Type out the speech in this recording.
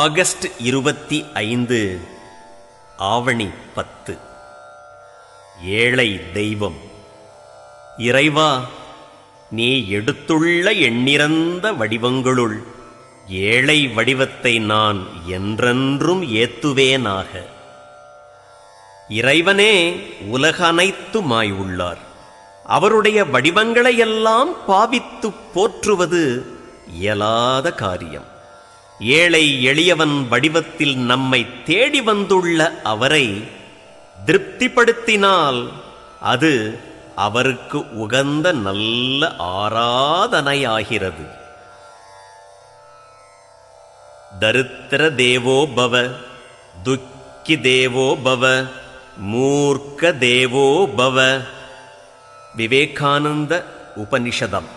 August 25 ஆவணி 10. ஏழை தெய்வம். இறைவா, நீ எடுத்துள்ள எண்ணிறந்த வடிவங்களுள் ஏழை வடிவத்தை நான் என்றென்றும் ஏத்துவேனாக. இறைவனே உலகனைத்துமாய் உள்ளார். அவருடைய வடிவங்களையெல்லாம் பாவித்துப் போற்றுவது இயலாத காரியம். ஏழை எளியவன் வடிவத்தில் நம்மை தேடி வந்துள்ள அவரை திருப்திப்படுத்தினால் அது அவருக்கு உகந்த நல்ல ஆராதனையாகிறது. தரித்திர தேவோ பவ, துக்கி தேவோ பவ, மூர்க்க தேவோ பவ. விவேகானந்த உபனிஷதம்.